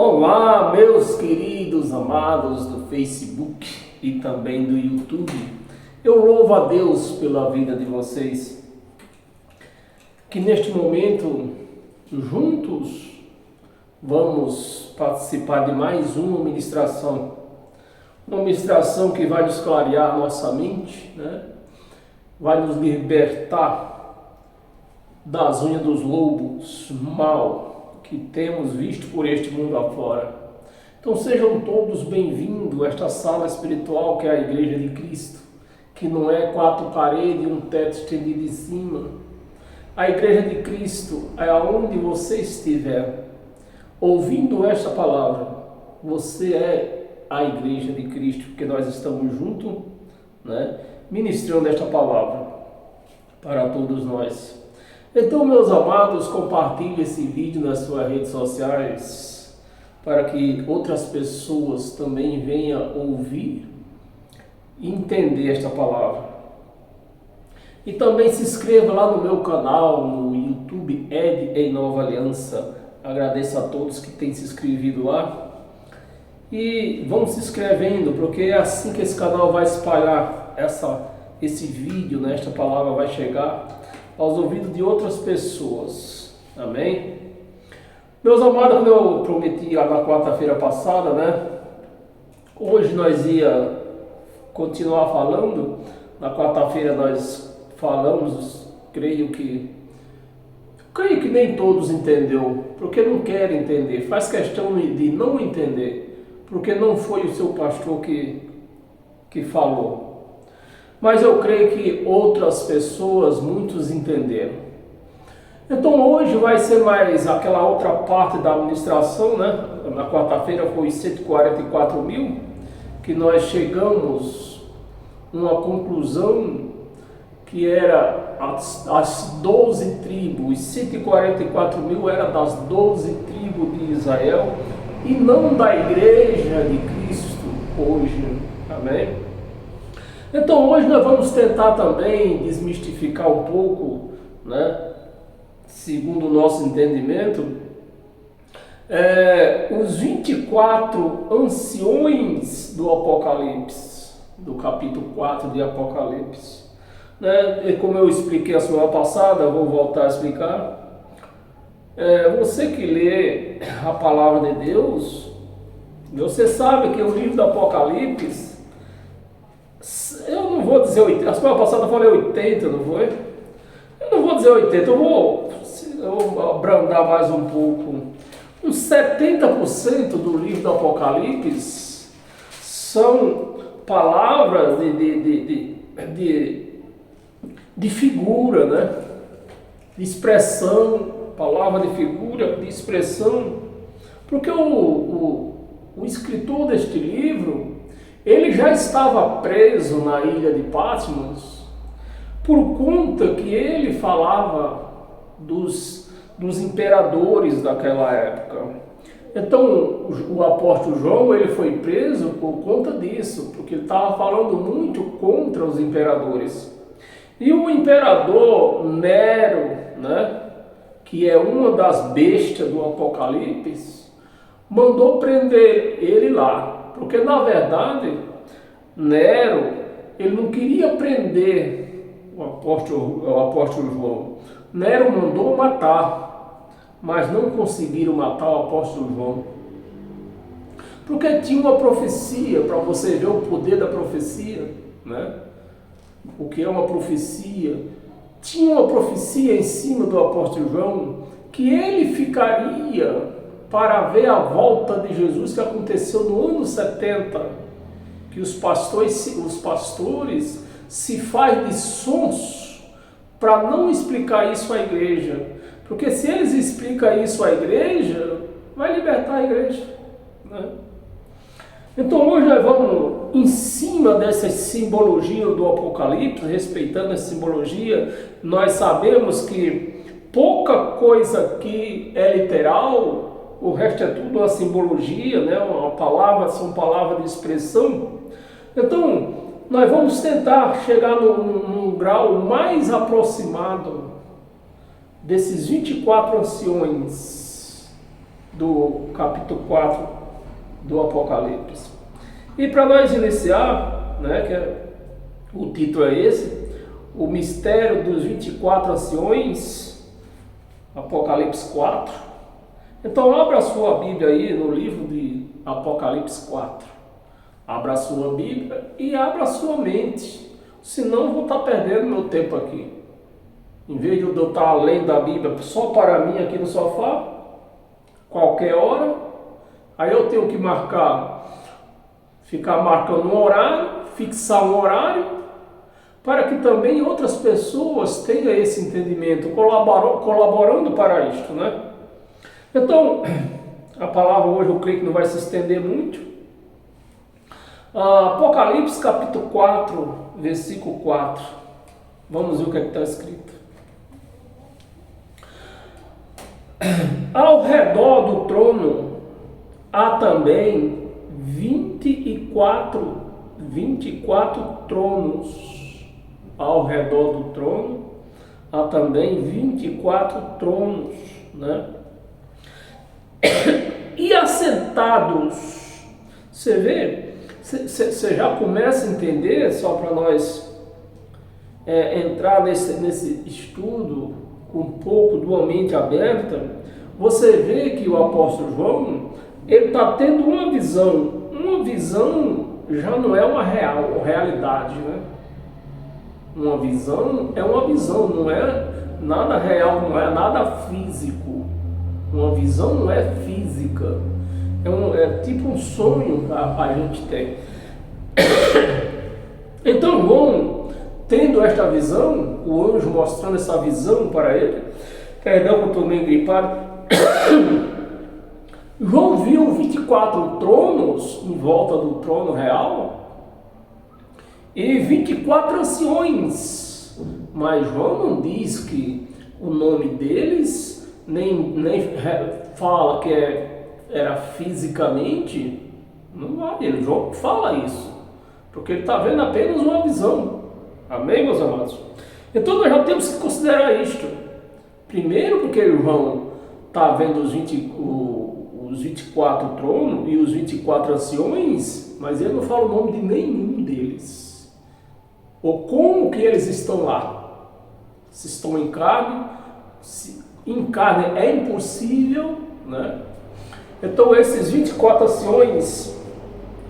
Olá, meus queridos amados do Facebook e também do YouTube. Eu louvo a Deus pela vida de vocês, que neste momento, juntos, vamos participar de mais uma ministração. Uma ministração que vai nos clarear a nossa mente, vai nos libertar das unhas dos lobos mal que temos visto por este mundo afora. Então sejam todos bem-vindos a esta sala espiritual que é a Igreja de Cristo, que não é quatro paredes e um teto estendido em cima. A Igreja de Cristo é aonde você estiver ouvindo esta palavra. Você é a Igreja de Cristo, porque nós estamos juntos, ministrando esta palavra para todos nós. Então, meus amados, compartilhe esse vídeo nas suas redes sociais para que outras pessoas também venham ouvir e entender esta palavra. E também se inscreva lá no meu canal, no YouTube Ed em Nova Aliança. Agradeço a todos que têm se inscrevido lá. E vão se inscrevendo, porque é assim que esse canal vai espalhar esse vídeo, esta palavra vai chegar aos ouvidos de outras pessoas. Amém? Meus amados, como eu prometi lá na quarta-feira passada, hoje nós ia continuar falando. Na quarta-feira nós falamos, creio que nem todos entendeu, porque não quer entender, faz questão de não entender, porque não foi o seu pastor que falou. Mas eu creio que outras pessoas, muitos entenderam. Então hoje vai ser mais aquela outra parte da administração, Na quarta-feira foi 144 mil, que nós chegamos a uma conclusão que era as 12 tribos, 144 mil era das 12 tribos de Israel e não da Igreja de Cristo hoje. Amém? Então hoje nós vamos tentar também desmistificar um pouco, segundo o nosso entendimento, os 24 anciões do Apocalipse, do capítulo 4 de Apocalipse. E como eu expliquei a semana passada, vou voltar a explicar. Você que lê a palavra de Deus, você sabe que o livro do Apocalipse, eu não vou dizer 80, a semana passada eu falei 80, não foi? Eu não vou dizer 80, eu vou abrandar mais um pouco. Uns 70% do livro do Apocalipse são palavras de figura, de expressão, palavra de figura, de expressão, porque o escritor deste livro, ele já estava preso na ilha de Patmos por conta que ele falava dos imperadores daquela época. Então, o apóstolo João, ele foi preso por conta disso, porque ele estava falando muito contra os imperadores. E o imperador Nero, que é uma das bestas do Apocalipse, mandou prender ele lá. Porque, na verdade, Nero, ele não queria prender o apóstolo João. Nero mandou matar, mas não conseguiram matar o apóstolo João. Porque tinha uma profecia, para você ver o poder da profecia, o que é uma profecia. Tinha uma profecia em cima do apóstolo João, que ele ficaria para ver a volta de Jesus, que aconteceu no ano 70, que os pastores se faz de sonso para não explicar isso à igreja, porque se eles explicam isso à igreja, vai libertar a igreja, Então hoje nós vamos em cima dessa simbologia do Apocalipse, respeitando essa simbologia. Nós sabemos que pouca coisa aqui é literal, o resto é tudo uma simbologia, uma palavra, são palavras de expressão. Então, nós vamos tentar chegar num grau mais aproximado desses 24 anciões do capítulo 4 do Apocalipse. E para nós iniciar, né, o título é esse, o mistério dos 24 anciões, Apocalipse 4. Então abra a sua Bíblia aí no livro de Apocalipse 4. Abra a sua Bíblia e abra a sua mente, senão eu vou estar perdendo meu tempo aqui. Em vez de eu estar lendo a Bíblia só para mim aqui no sofá, qualquer hora, aí eu tenho que ficar marcando um horário, fixar um horário, para que também outras pessoas tenham esse entendimento, colaborando para isto, né? Então, a palavra hoje eu creio que não vai se estender muito. Apocalipse capítulo 4, versículo 4. Vamos ver o que está escrito. Ao redor do trono há também 24 tronos. Ao redor do trono há também 24 tronos, né? E assentados, você vê, você já começa a entender, só para nós entrar nesse estudo com um pouco de uma mente aberta, você vê que o apóstolo João, ele está tendo uma visão já não é uma realidade, né? Uma visão é uma visão, não é nada real, não é nada físico. Uma visão não é física, é tipo um sonho que a gente tem. Então João, tendo esta visão, o anjo mostrando essa visão para ele, perdão que eu estou meio gripado, João viu 24 tronos em volta do trono real e 24 anciões, mas João não diz que o nome deles, nem fala que era fisicamente, não vai, João fala isso, porque ele está vendo apenas uma visão. Amém, meus amados? Então nós já temos que considerar isto. Primeiro porque João está vendo os 24 tronos e os 24 anciões, mas ele não fala o nome de nenhum deles. Ou como que eles estão lá. Se estão em carne, em carne é impossível, né? Então esses 24 anciões,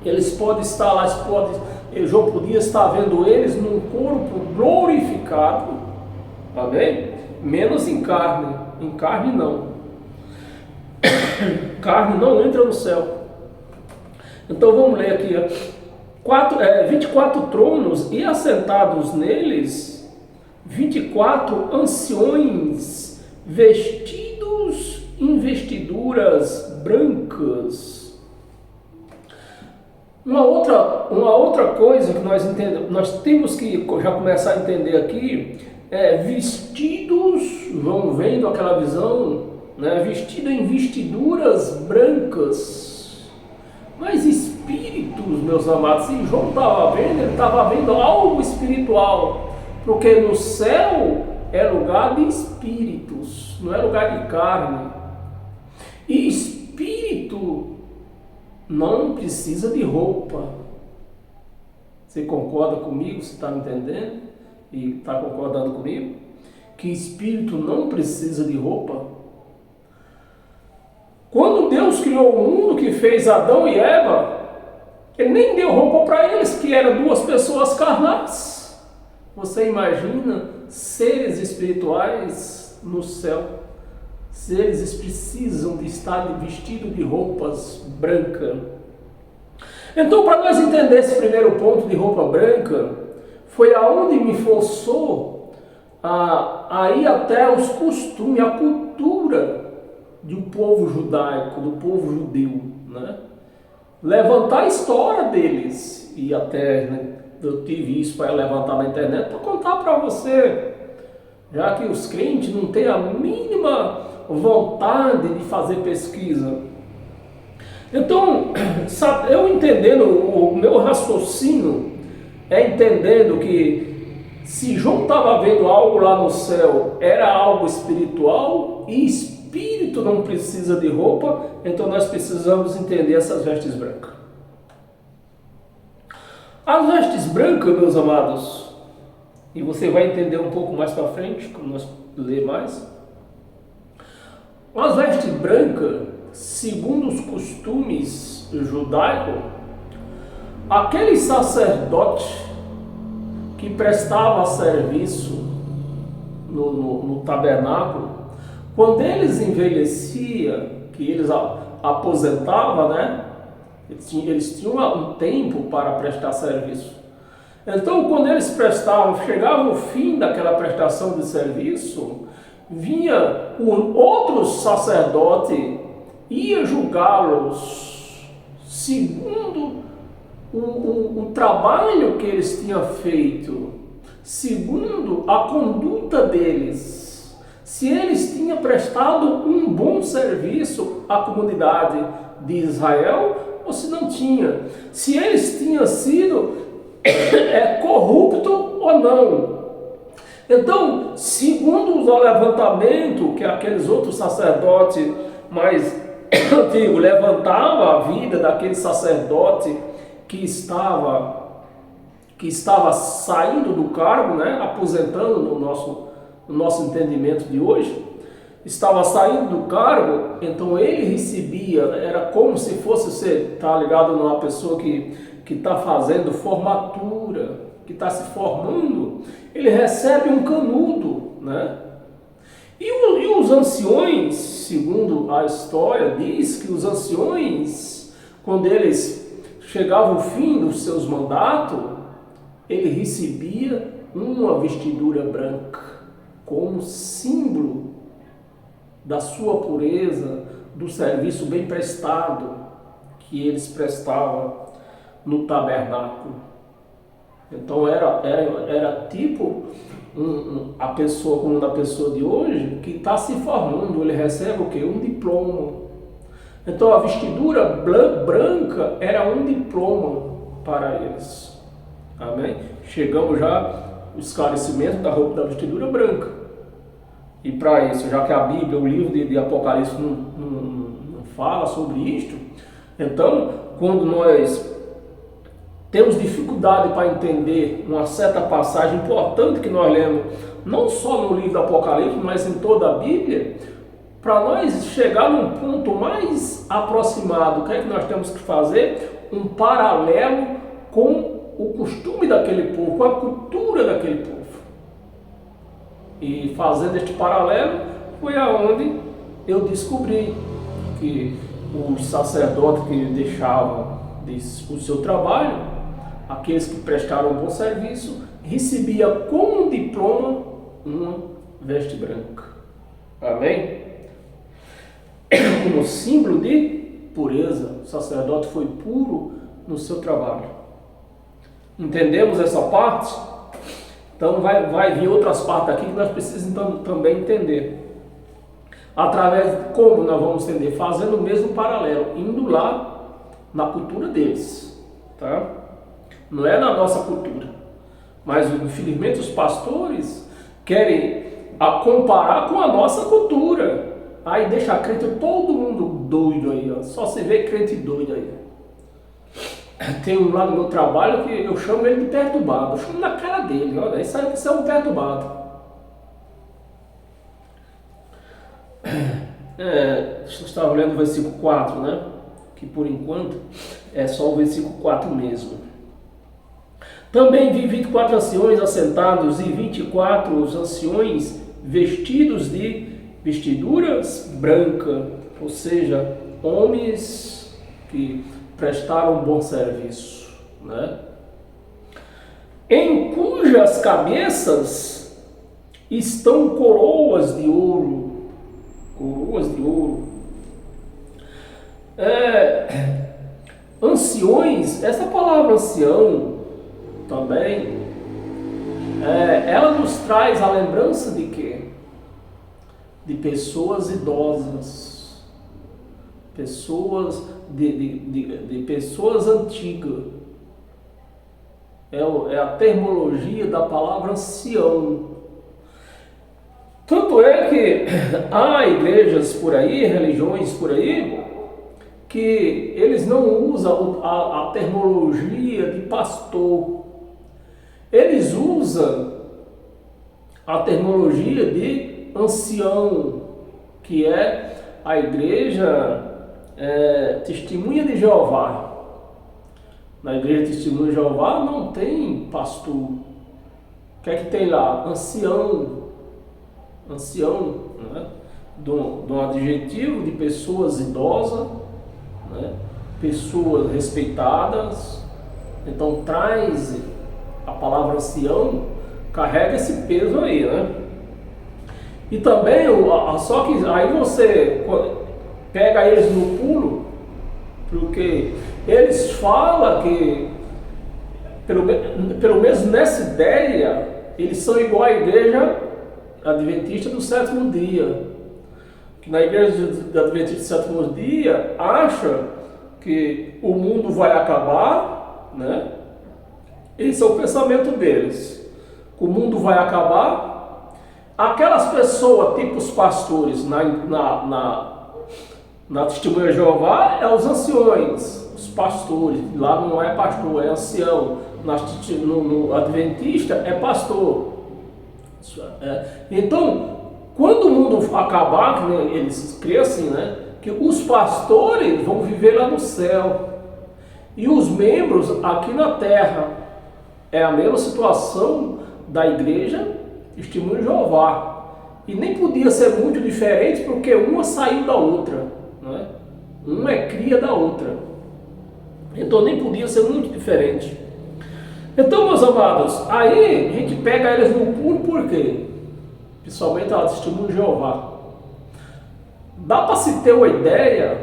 eles podem estar lá, João podia estar vendo eles num corpo glorificado, amém? Menos em carne não. Carne não entra no céu. Então vamos ler aqui, 24 tronos e assentados neles 24 anciões vestidos em vestiduras brancas. Uma outra coisa que nós temos que já começar a entender aqui é vestidos, vão vendo aquela visão, né, vestido em vestiduras brancas. Mas espíritos, meus amados, se João estava vendo, ele estava vendo algo espiritual, porque no céu é lugar de espíritos, não é lugar de carne. E espírito não precisa de roupa. Você concorda comigo? Você está me entendendo? E está concordando comigo? Que espírito não precisa de roupa? Quando Deus criou o mundo, que fez Adão e Eva, Ele nem deu roupa para eles, que eram duas pessoas carnais. Você imagina seres espirituais no céu? Seres precisam de estar vestidos de roupas brancas. Então, para nós entender esse primeiro ponto de roupa branca, foi aonde me forçou a ir até os costumes, a cultura do povo judaico, do povo judeu, né? Levantar a história deles, e até, né, eu tive isso para levantar na internet para contar para você, já que os crentes não têm a mínima vontade de fazer pesquisa. Então, sabe, eu entendendo, o meu raciocínio é entendendo que se João estava vendo algo lá no céu, era algo espiritual, e espírito espírito não precisa de roupa, então nós precisamos entender essas vestes brancas. As vestes brancas, meus amados, e você vai entender um pouco mais para frente, quando nós ler mais. As vestes brancas, segundo os costumes judaicos, aquele sacerdote que prestava serviço no tabernáculo, quando eles envelheciam, que eles aposentavam, né? Eles tinham um tempo para prestar serviço. Então, quando eles prestavam, chegava o fim daquela prestação de serviço, vinha outro sacerdote, ia julgá-los segundo o trabalho que eles tinham feito, segundo a conduta deles, se eles tinham prestado um bom serviço à comunidade de Israel ou se não tinha, se eles tinham sido corrupto ou não. Então, segundo o levantamento que aqueles outros sacerdotes mais antigos levantavam a vida daquele sacerdote que estava saindo do cargo, né, aposentando no nosso entendimento de hoje, estava saindo do cargo, então ele recebia, era como se fosse você, tá ligado, numa pessoa que está fazendo formatura, que está se formando, ele recebe um canudo, né? E os anciões, segundo a história, diz que os anciões, quando eles chegavam ao fim dos seus mandatos, ele recebia uma vestidura branca, como símbolo da sua pureza, do serviço bem prestado que eles prestavam no tabernáculo. Então era tipo a pessoa, como da pessoa de hoje, que está se formando, ele recebe o quê? Um diploma. Então a vestidura branca era um diploma para eles. Amém? Chegamos já ao esclarecimento da roupa da vestidura branca. E para isso, já que a Bíblia, o livro de Apocalipse não fala sobre isto, então quando nós temos dificuldade para entender uma certa passagem importante que nós lemos, não só no livro do Apocalipse, mas em toda a Bíblia, para nós chegar num ponto mais aproximado, o que é que nós temos que fazer? Um paralelo com o costume daquele povo, com a cultura daquele povo. E fazendo este paralelo, foi aonde eu descobri que os sacerdotes que deixavam o seu trabalho, aqueles que prestaram um bom serviço, recebia como diploma uma veste branca. Amém? Como símbolo de pureza, o sacerdote foi puro no seu trabalho. Entendemos essa parte? Então vai vir outras partes aqui que nós precisamos também entender. Através de como nós vamos entender? Fazendo o mesmo paralelo, indo lá na cultura deles, tá? Não é na nossa cultura, mas infelizmente os pastores querem comparar com a nossa cultura. Aí deixa a crente todo mundo doido aí, ó. Só se vê crente doido aí. Tem um lá no meu trabalho que eu chamo ele de perturbado, eu chamo na cara dele, olha, isso aí é um perturbado. Eu estava lendo o versículo 4, né? Que por enquanto é só o versículo 4 mesmo. Também vi 24 anciões assentados e 24 anciões vestidos de vestiduras brancas, ou seja, homens que prestaram um bom serviço, né? Em cujas cabeças estão coroas de ouro. Coroas de ouro. Anciões, essa palavra ancião também, ela nos traz a lembrança de quê? De pessoas idosas, pessoas de pessoas antigas. É a terminologia da palavra ancião. Tanto é que há igrejas por aí, religiões por aí, que eles não usam a terminologia de pastor. Eles usam a terminologia de ancião, que é a igreja Testemunha de Jeová. Na igreja Testemunha de Jeová não tem pastor. O que é que tem lá? Ancião. Ancião, né? De um adjetivo de pessoas idosas, né? Pessoas respeitadas. Então traz a palavra ancião, carrega esse peso aí, né? E também, só que aí você pega eles no pulo, porque eles falam que, pelo menos nessa ideia, eles são igual à igreja adventista do sétimo dia. Que na igreja adventista do sétimo dia acha que o mundo vai acabar, né? Esse é o pensamento deles. O mundo vai acabar. Aquelas pessoas, tipo os pastores, na Testemunha de Jeová, é os anciões, os pastores. Lá não é pastor, é ancião. No Adventista é pastor. Então, quando o mundo acabar, eles creem assim, né? Que os pastores vão viver lá no céu. E os membros aqui na terra. É a mesma situação da igreja Testemunha de Jeová. E nem podia ser muito diferente, porque uma saiu da outra, né? Uma é cria da outra. Então nem podia ser muito diferente. Então, meus amados, aí a gente pega eles no pulo, por quê? Principalmente a Testemunha de Jeová. Dá para se ter uma ideia,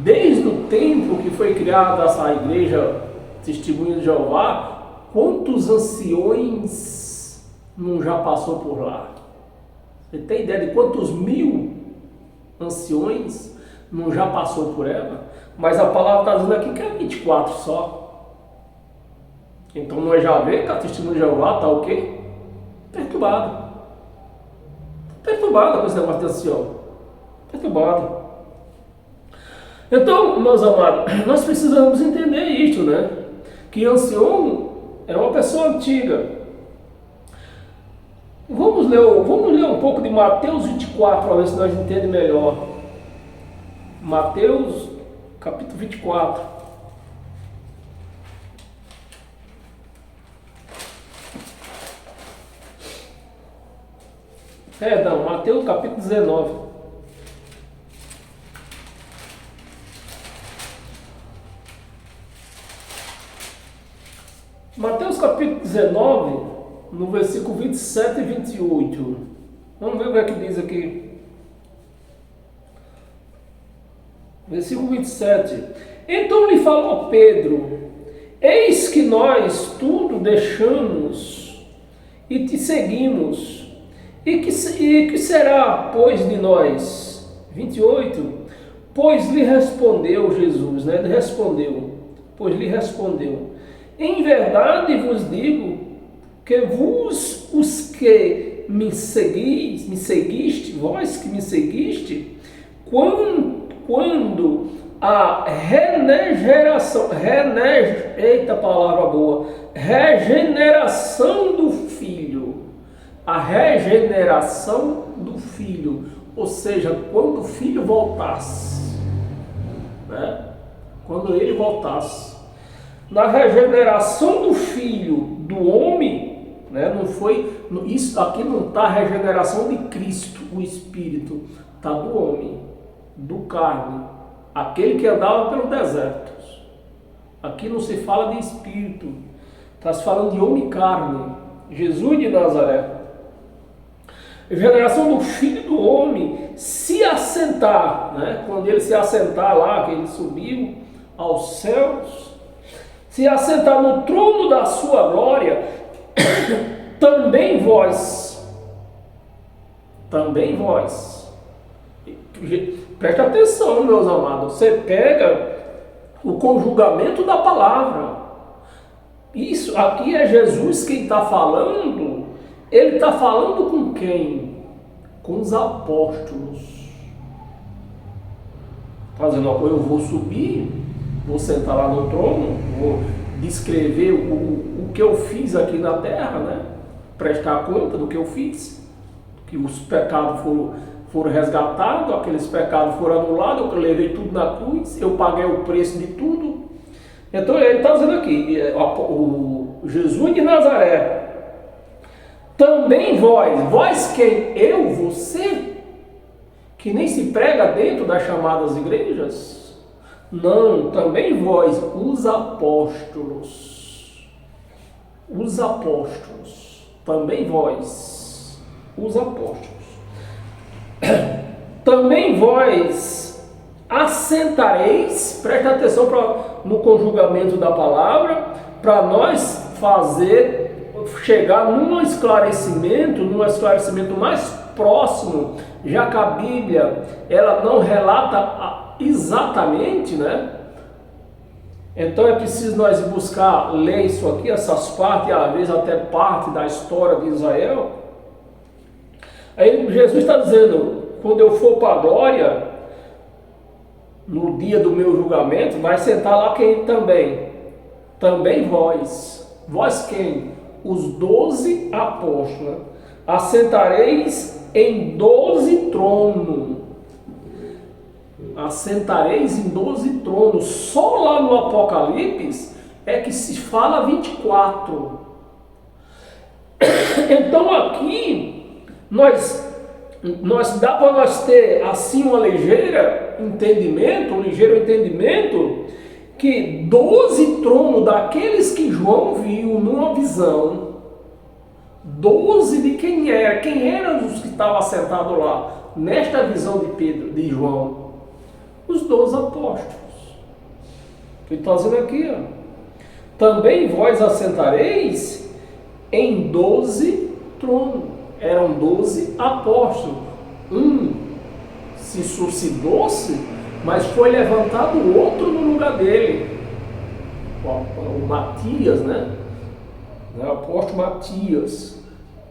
desde o tempo que foi criada essa igreja Testemunha de Jeová, quantos anciões não já passou por lá? Você tem ideia de quantos mil anciões não já passou por ela? Mas a palavra está dizendo aqui que é 24 só. Então nós já vemos que a Testemunha de Jeová está o quê? Perturbado. Perturbado com esse negócio de ancião. Perturbado. Então, meus amados, nós precisamos entender isso, né? Que ancião é uma pessoa antiga. Vamos ler um pouco de Mateus 24, para ver se nós entendemos melhor. Mateus, capítulo 24. Perdão, Mateus, capítulo 19. Mateus capítulo 19, no versículo 27 e 28. Vamos ver o que é que diz aqui. Versículo 27. Então lhe falou Pedro: eis que nós tudo deixamos e te seguimos. E que será, pois, de nós? 28. Pois lhe respondeu Jesus, né? Ele respondeu. Pois lhe respondeu: em verdade vos digo que os que me seguiste, vós que me seguiste, quando a regeneração do Filho, a regeneração do Filho, ou seja, quando o Filho voltasse, né? Quando ele voltasse, na regeneração do Filho do homem, né? Não foi, isso aqui não está a regeneração de Cristo, o Espírito, está do homem, do carne, aquele que andava pelo deserto. Aqui não se fala de Espírito, está se falando de homem e carne, Jesus de Nazaré. Regeneração do Filho do homem se assentar, né? Quando ele se assentar lá, que ele subiu aos céus, se assentar no trono da sua glória, também vós, presta atenção, meus amados, você pega o conjugamento da palavra, isso aqui é Jesus quem está falando. Ele está falando com quem? com os apóstolos. Está dizendo, eu vou subir, vou sentar lá no trono, vou descrever o que eu fiz aqui na terra, né? Prestar conta do que eu fiz, que os pecados foram resgatados, aqueles pecados foram anulados, eu levei tudo na cruz, eu paguei o preço de tudo. Então ele está dizendo aqui, o Jesus de Nazaré, também vós quem? Eu, você, que nem se prega dentro das chamadas igrejas? Não, também vós, os apóstolos, também vós, os apóstolos, também vós assentareis, presta atenção no conjugamento da palavra, para nós chegar num esclarecimento mais próximo, já que a Bíblia ela não relata exatamente, né? Então é preciso nós buscar ler isso aqui, essas partes, às vezes até parte da história de Israel. Aí Jesus está dizendo, quando eu for para a glória, no dia do meu julgamento, vai sentar lá quem também? Também vós. Vós quem? Os 12 apóstolos. Assentareis em 12 tronos. Assentareis em 12 tronos. Só lá no Apocalipse é que se fala 24. Então aqui nós dá para nós ter assim um ligeiro entendimento que 12 tronos daqueles que João viu numa visão, 12 de quem eram os que estavam sentados lá nesta visão de João? Os 12 apóstolos. Ele está dizendo aqui, ó, também vós assentareis em 12 tronos. Eram 12 apóstolos. Um se suicidou-se, mas foi levantado outro no lugar dele. O Matias, né? O apóstolo Matias.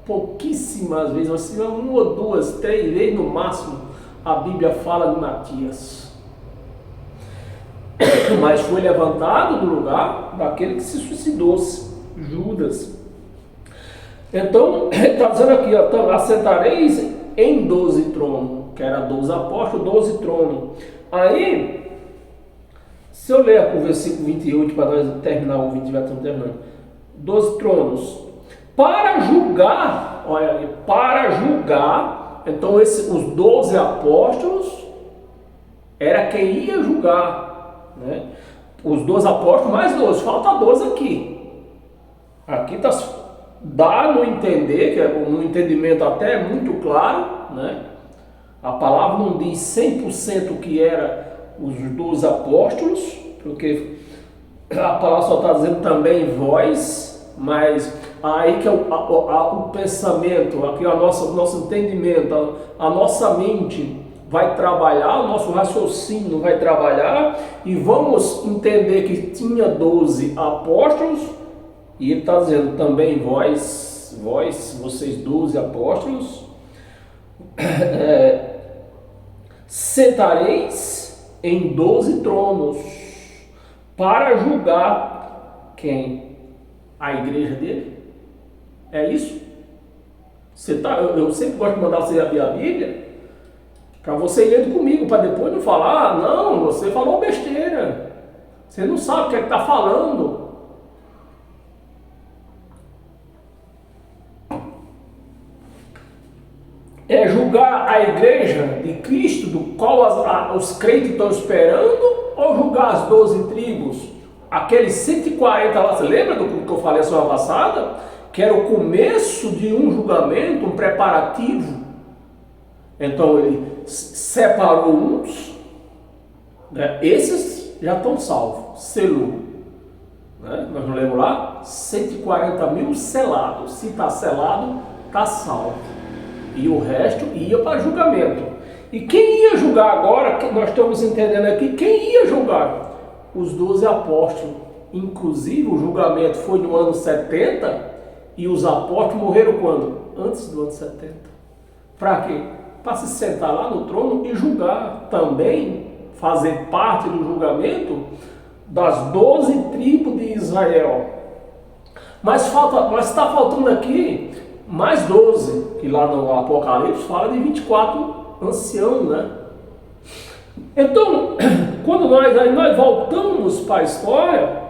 Pouquíssimas vezes, assim, uma ou duas, 3 vezes no máximo, a Bíblia fala de Matias. Mas foi levantado do lugar daquele que se suicidou-se, Judas. Então, está dizendo aqui, ó, assentareis em 12 tronos, que era 12 apóstolos, 12 tronos. Aí, se eu ler o versículo 28, para nós terminar o vídeo, já estamos terminando. 12 tronos, para julgar, olha ali, para julgar. Então, os 12 apóstolos, era quem ia julgar, né? Os 12 apóstolos, mais 12, falta 12 aqui. Aqui está... Dá no entender, que no entendimento até muito claro, né? A palavra não diz 100% que era os 12 apóstolos, porque a palavra só está dizendo também vós, mas aí que é o pensamento, aqui o nosso entendimento, a nossa mente vai trabalhar, o nosso raciocínio vai trabalhar, e vamos entender que tinha 12 apóstolos. E ele está dizendo também vocês 12 apóstolos, sentareis em 12 tronos para julgar quem? A igreja dele? É isso? Eu sempre gosto de mandar você abrir a Bíblia para você ir lendo comigo, para depois não falar, não, você falou besteira, você não sabe o que é que está falando. É julgar a igreja de Cristo, do qual os crentes estão esperando, ou julgar as 12 tribos, aqueles 140 lá? Você lembra do que eu falei a semana passada? Que era o começo de um julgamento, um preparativo. Então ele separou uns, né? Esses já estão salvos, selou, né? Nós não lemos lá? 140 mil selados. Se está selado, está salvo. E o resto ia para julgamento. E quem ia julgar agora, que nós estamos entendendo aqui, quem ia julgar? Os 12 apóstolos. Inclusive o julgamento foi no ano 70 e os apóstolos morreram quando? Antes do ano 70. Para quê? para se sentar lá no trono e julgar também, fazer parte do julgamento das 12 tribos de Israel. Mas está faltando aqui mais 12, que lá no Apocalipse fala de 24 anciãos, né? Então, quando nós voltamos para a história,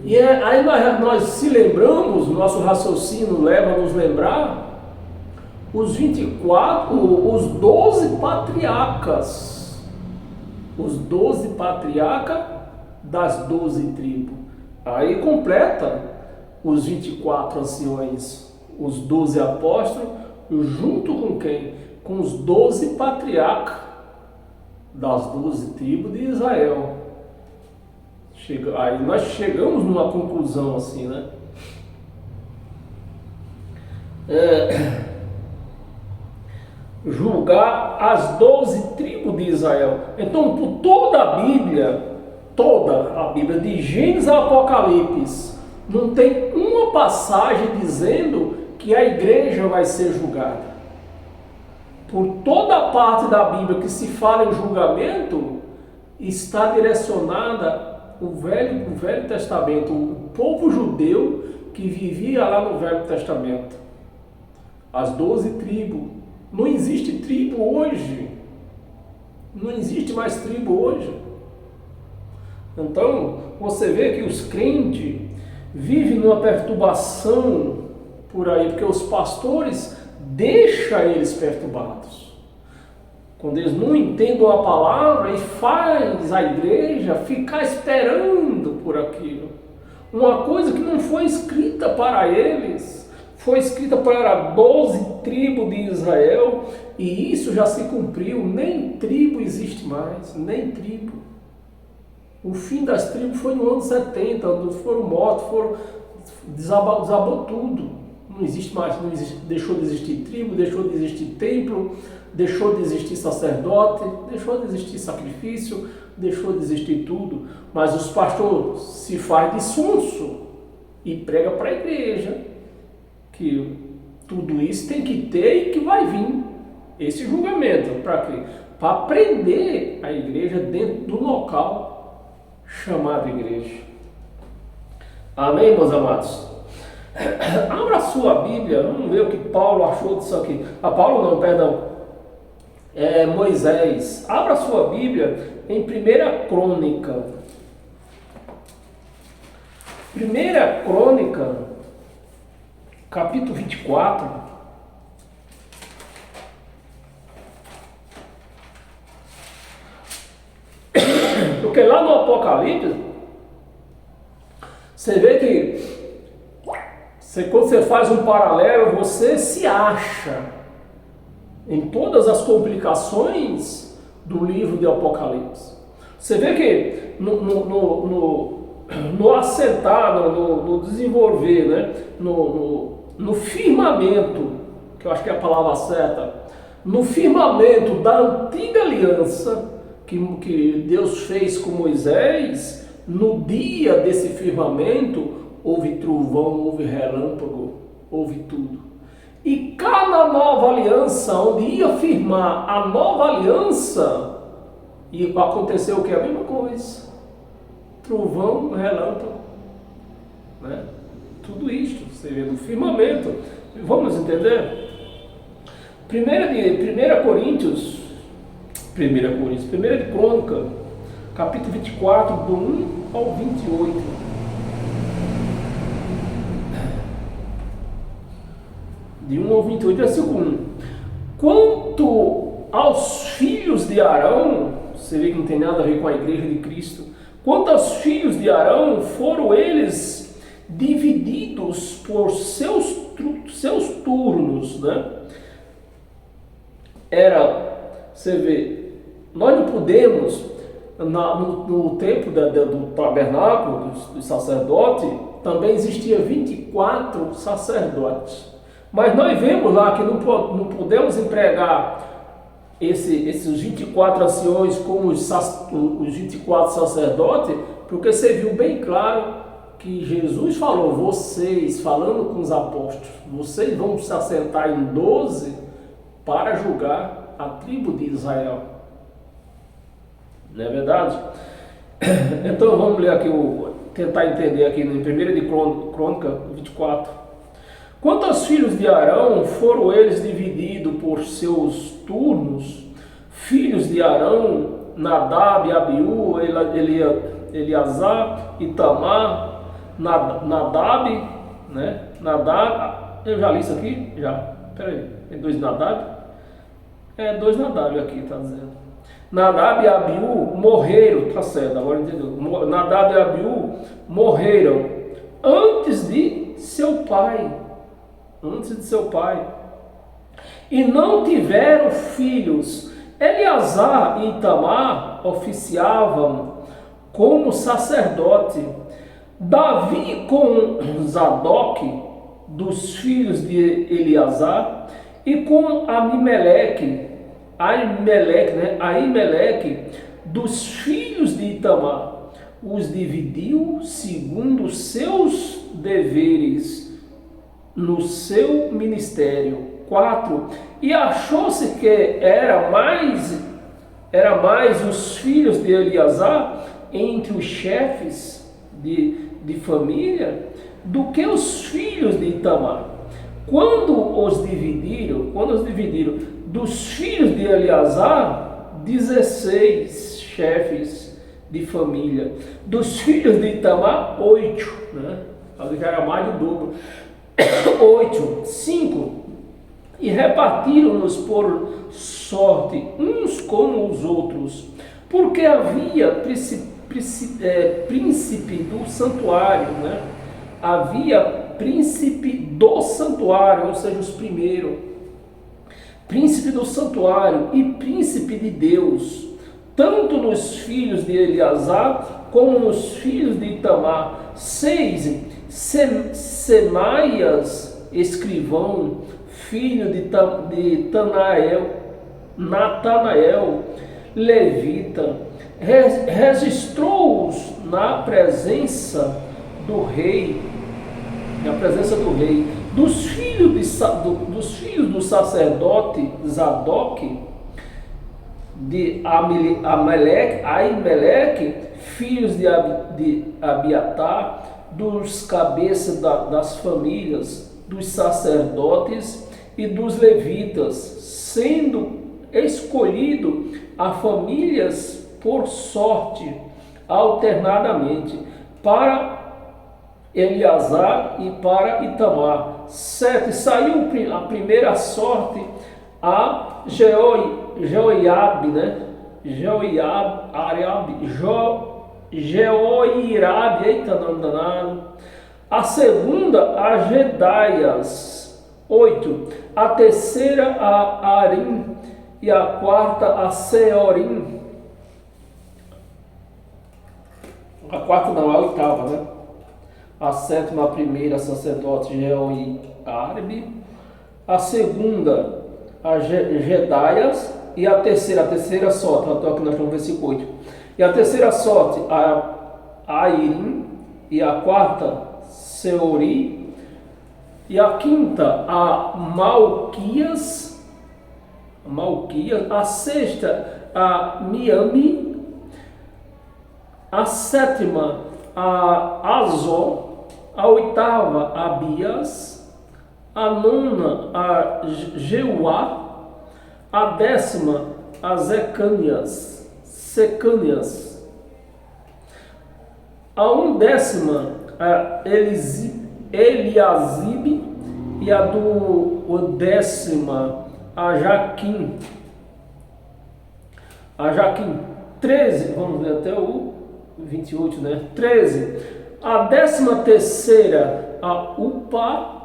e aí nós se lembramos, nosso raciocínio leva a nos lembrar, os 12 patriarcas, os 12 patriarcas das 12 tribos. Aí completa os 24 anciões, os 12 apóstolos, junto com quem? Com os 12 patriarcas das 12 tribos de Israel. Aí nós chegamos numa conclusão assim, né? Julgar as 12 tribos de Israel. Então, por toda a Bíblia, de Gênesis a Apocalipse, não tem uma passagem dizendo que a igreja vai ser julgada. Por toda a parte da Bíblia que se fala em julgamento, está direcionada o Velho Testamento, o povo judeu que vivia lá no Velho Testamento. As 12 tribos. Não existe tribo hoje. Não existe mais tribo hoje. Então, você vê que os crentes vivem numa perturbação por aí, porque os pastores deixam eles perturbados. Quando eles não entendem a palavra e faz a igreja ficar esperando por aquilo. Uma coisa que não foi escrita para eles, foi escrita para 12 tribos de Israel, e isso já se cumpriu. Nem tribo existe mais, nem tribo. O fim das tribos foi no ano 70, onde foram mortos, desabou tudo. Não existe mais, deixou de existir tribo, deixou de existir templo, deixou de existir sacerdote, deixou de existir sacrifício, deixou de existir tudo. Mas os pastores se faz de sonso e prega para a igreja que tudo isso tem que ter e que vai vir esse julgamento. Para quê? Para prender a igreja dentro do local chamado igreja. Amém, meus amados? Abra a sua Bíblia, vamos ver o que Paulo achou disso aqui. Moisés. Abra a sua Bíblia em 1 Crônica. 1 Crônica, capítulo 24. Porque lá no Apocalipse, você vê que quando você faz um paralelo, você se acha em todas as complicações do livro de Apocalipse. Você vê que no assentar, no desenvolver, né? no firmamento, que eu acho que é a palavra certa, no firmamento da antiga aliança que Deus fez com Moisés, no dia desse firmamento, houve trovão, houve relâmpago, houve tudo. E cada nova aliança, onde ia firmar a nova aliança, e aconteceu o que? A mesma coisa. Trovão, relâmpago, né? Tudo isto, você vê no firmamento. Vamos entender? 1 Coríntios, 1 Crônica, capítulo 24, do 1 ao 28. De 1 ao 28, versículo 1. Quanto aos filhos de Arão, você vê que não tem nada a ver com a igreja de Cristo. Quanto aos filhos de Arão, foram eles divididos por seus turnos, né? Você vê, nós não podemos, no tempo do tabernáculo, do sacerdote, também existia 24 sacerdotes. Mas nós vemos lá que não podemos empregar esses 24 anciões como os 24 sacerdotes, porque você viu bem claro que Jesus falou, vocês, falando com os apóstolos, vocês vão se assentar em 12 para julgar a tribo de Israel. Não é verdade? Então vamos ler aqui, tentar entender aqui em 1 de Crônica 24. Quanto aos filhos de Arão, foram eles divididos por seus turnos. Filhos de Arão, Nadab, Abiú, Eleazar, Itamar, Nadab, né? Nadab, eu já li isso aqui? Já. Peraí, tem 2 Nadab? 2 Nadab aqui, está dizendo. Nadab e Abiú morreram, tá certo, agora entendeu. Nadab e Abiú morreram antes de seu pai. E não tiveram filhos. Eleazar e Itamar oficiavam como sacerdote. Davi com Zadok, dos filhos de Eleazar, e com Aimeleque, dos filhos de Itamar, os dividiu segundo seus deveres no seu ministério. 4. E achou-se que era mais os filhos de Eleazar entre os chefes de família do que os filhos de Itamar. Quando os dividiram dos filhos de Eleazar, 16 chefes de família. Dos filhos de Itamar, 8, né? Já era mais do dobro. 8, 5. E repartiram-nos por sorte uns como os outros, porque havia príncipe do santuário, né? Havia príncipe do santuário, ou seja, os primeiros, príncipe do santuário e príncipe de Deus, tanto nos filhos de Eleazar como nos filhos de Itamar. 6. Semaias, escrivão, filho de Natanael, levita, registrou-os na presença do rei, dos filhos do sacerdote Zadok, de Aimeleque, filhos de Abiatar, dos cabeças das famílias dos sacerdotes e dos levitas, sendo escolhido a famílias por sorte, alternadamente, para Eleazar e para Itamar. 7. Saiu a primeira sorte a Jeoirabe, né? Jeoirabe, eita, nome danado. A segunda a Gedaias. 8. A terceira a Arim e a quarta a Seorim. A quarta não, a oitava, né? A sétima, a primeira, sacerdote Jeoirabe. A segunda a Gedaias. E a terceira sorte, estou aqui nós estamos no versículo 8. E a terceira sorte a Airim. E a quarta Seori. E a quinta, a Malquias, a sexta, a Miami, a sétima, a Azó, a oitava, a Abias, a nona, a Jeuá, a décima, a Secânias, a undécima, a Eliasibe, e a do décima, a Jaquim. 13, vamos ver até o 28, né? 13. A 13ª, a Upa.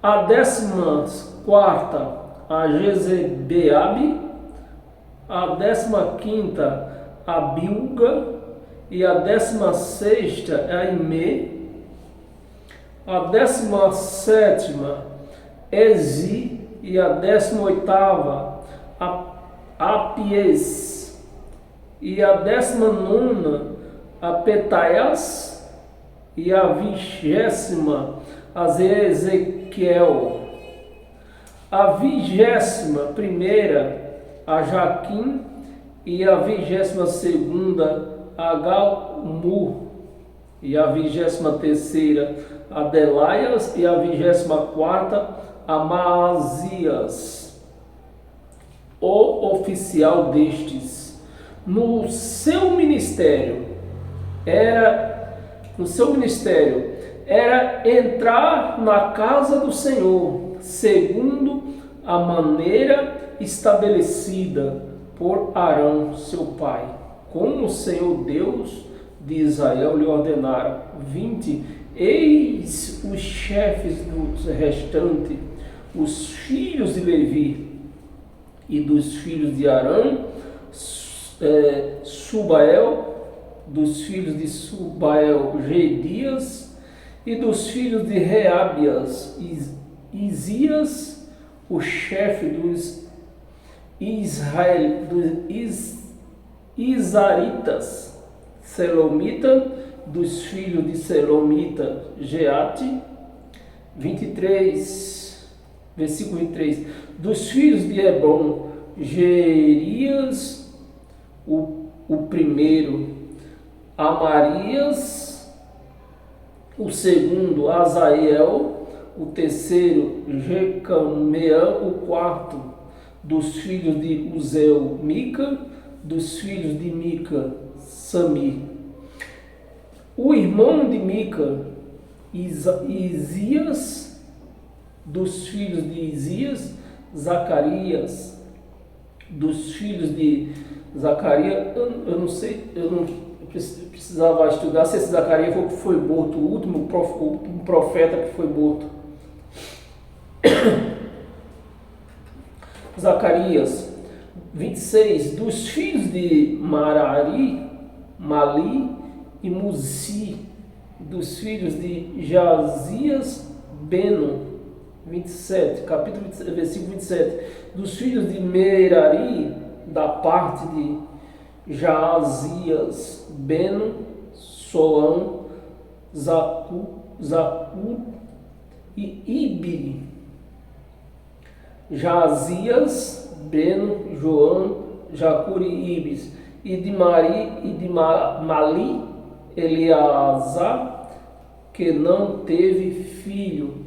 A 14ª, a Jezebeabe. A 15ª, a Bilga. E a 16ª, a Imê. A 17ª, Ezi, e a 18ª, a Apies, e a 19ª, a Petaias, e a 20ª, a Ezequiel. A 21ª a Jaquim, e a 22ª a Galmur, e a 23ª a Delaias, e a 24ª a Maazias, o oficial destes. No seu ministério era entrar na casa do Senhor, segundo a maneira estabelecida por Arão, seu pai, como o Senhor Deus de Israel lhe ordenara. 20. Eis os chefes dos restantes, os filhos de Levi, e dos filhos de Arão, Subael, dos filhos de Subael, Gedias, e dos filhos de Reabias, Isias, o chefe dos Isaritas, Selomita, dos filhos de Selomita, Geate. 23, versículo 23, dos filhos de Hebron, Jerias, o primeiro, Amarias, o segundo, Azael, o terceiro, Jecameã, o quarto, dos filhos de Uzeu, Mica, dos filhos de Mica, Sami. O irmão de Mica, Isias, dos filhos de Isias, Zacarias, dos filhos de Zacarias, eu não sei, eu precisava estudar se esse Zacarias foi morto, o último profeta que foi morto. Zacarias. 26, dos filhos de Merari, Mali e Muzi, dos filhos de Jazias, Beno. 27, versículo 27, dos filhos de Merari, da parte de Jazias, Beno, Soão, Zacu e Ibi. Jazias, Beno, João, Jacur e Ibis. E de Mali, Eleazar, que não teve filho.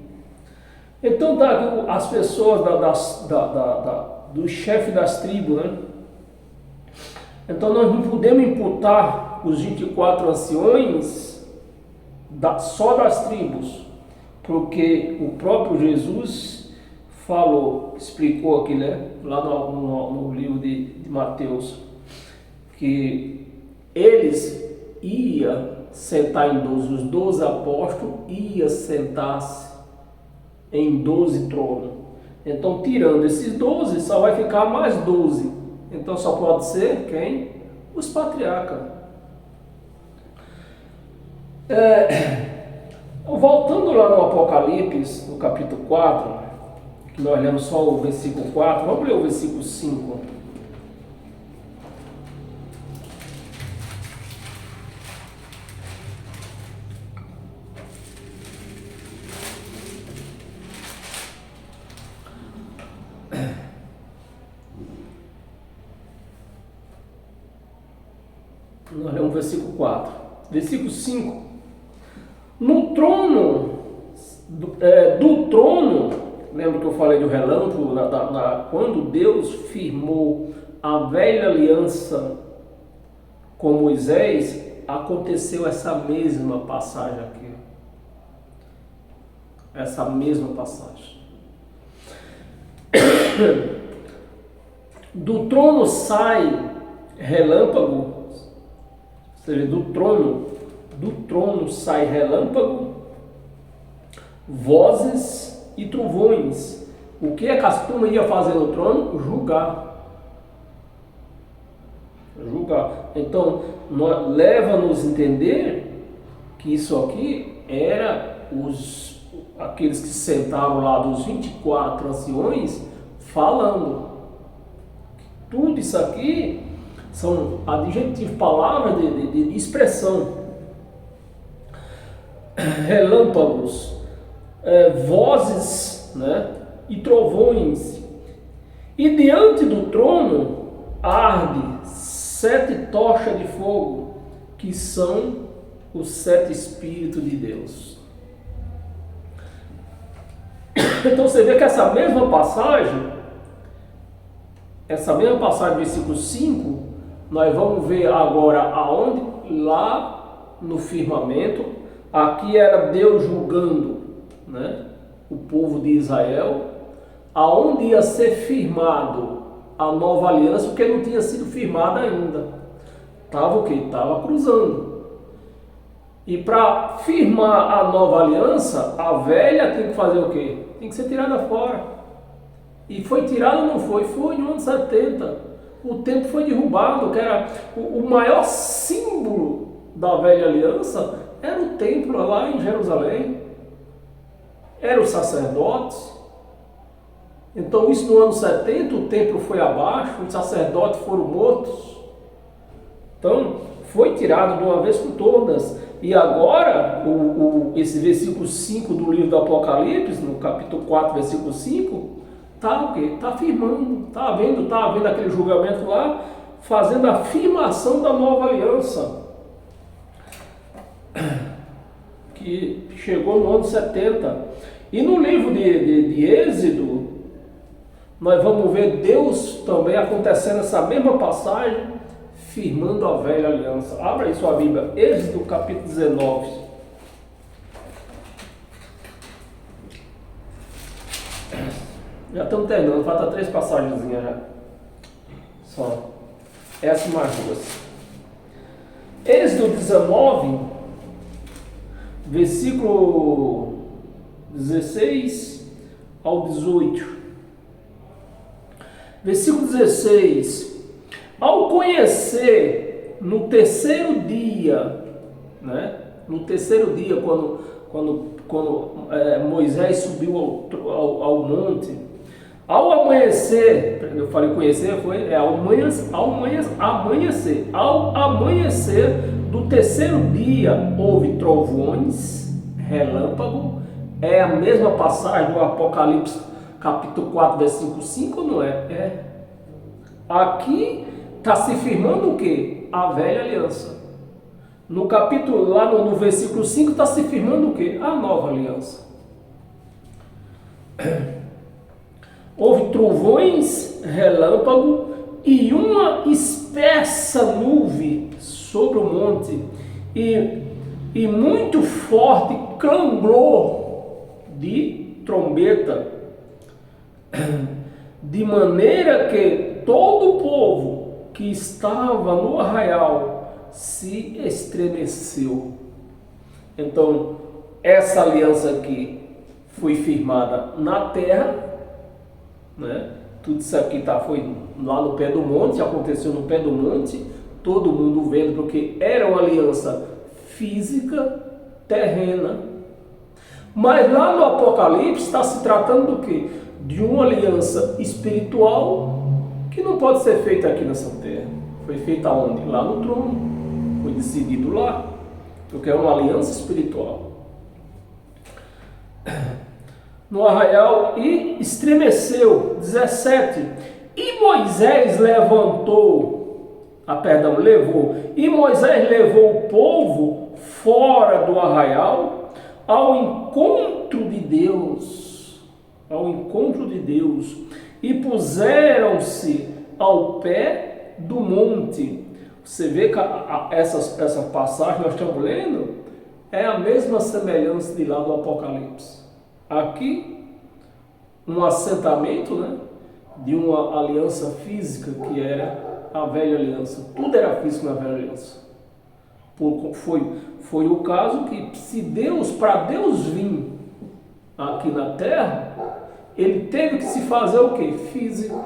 Então tá aqui as pessoas do chefe das tribos, né? Então nós não podemos imputar os 24 anciões só das tribos, porque o próprio Jesus falou, explicou aqui, né? Lá no livro de Mateus, que eles iam sentar em 12, os 12 apóstolos iam sentar-se em 12 tronos. Então, tirando esses 12, só vai ficar mais 12. Então, só pode ser quem? Os patriarcas. Voltando lá no Apocalipse, no capítulo 4, que nós lemos só o versículo 4, vamos ler o versículo 5. Nós lemos o versículo 4. Versículo 5. No trono, do trono, lembra que eu falei do relâmpago, quando Deus firmou a velha aliança com Moisés, aconteceu essa mesma passagem aqui. Essa mesma passagem. Do trono sai relâmpago, ou seja, do trono sai relâmpago, vozes e trovões. O que a turma ia fazer no trono? Julgar. Então, leva-nos a entender que isso aqui era aqueles que sentaram lá dos 24 anciões falando. Tudo isso aqui são adjetivos, palavras de expressão. Relâmpagos, vozes, né? e trovões, e diante do trono arde 7 tochas de fogo, que são os 7 Espíritos de Deus. Então você vê que essa mesma passagem, versículo 5, nós vamos ver agora aonde? Lá no firmamento. Aqui era Deus julgando, né, o povo de Israel, aonde ia ser firmado a nova aliança, porque não tinha sido firmada ainda. Estava o quê? Estava cruzando. E para firmar a nova aliança, a velha tem que fazer o quê? Tem que ser tirada fora. E foi tirada ou não foi? Foi no ano 70. O templo foi derrubado, que era o maior símbolo da velha aliança, era o templo lá em Jerusalém. Eram os sacerdotes. Então isso no ano 70, o templo foi abaixo, os sacerdotes foram mortos. Então foi tirado de uma vez por todas. E agora, esse versículo 5 do livro do Apocalipse, no capítulo 4, versículo 5, está o quê? Está afirmando, está vendo aquele julgamento lá, fazendo a afirmação da nova aliança, que chegou no ano 70. E no livro de Êxodo, nós vamos ver Deus também acontecendo essa mesma passagem, firmando a velha aliança. Abra aí sua Bíblia, Êxodo capítulo 19. Já estamos terminando, falta 3 passagens já. Só. Essa e mais 2. Êxodo 19, versículo 16 ao 18. Versículo 16. Ao conhecer no terceiro dia, né? No terceiro dia, quando Moisés subiu ao monte, ao amanhecer, eu falei conhecer, amanhecer. Ao amanhecer do terceiro dia, houve trovões, relâmpago. É a mesma passagem do Apocalipse, capítulo 4, versículo 5, não é? É. Aqui está se firmando o quê? A velha aliança. No capítulo, lá no versículo 5, está se firmando o quê? A nova aliança. Houve trovões, relâmpago e uma espessa nuvem sobre o monte e muito forte clamor de trombeta, de maneira que todo o povo que estava no arraial se estremeceu. Então, essa aliança aqui foi firmada na terra, né? Tudo isso aqui foi lá no pé do monte, aconteceu no pé do monte, todo mundo vendo, porque era uma aliança física, terrena. Mas lá no Apocalipse está se tratando do quê? De uma aliança espiritual que não pode ser feita aqui nessa terra. Foi feita onde? Lá no trono. Foi decidido lá, porque é uma aliança espiritual. No arraial e estremeceu. 17. E Moisés levou. E Moisés levou o povo fora do arraial ao encontro de Deus. E puseram-se ao pé do monte. Você vê que essa passagem que nós estamos lendo é a mesma semelhança de lá do Apocalipse. Aqui, um assentamento, né, de uma aliança física que era a velha aliança. Tudo era físico na velha aliança. Foi o caso que, para Deus vir aqui na terra, ele teve que se fazer o quê? Físico.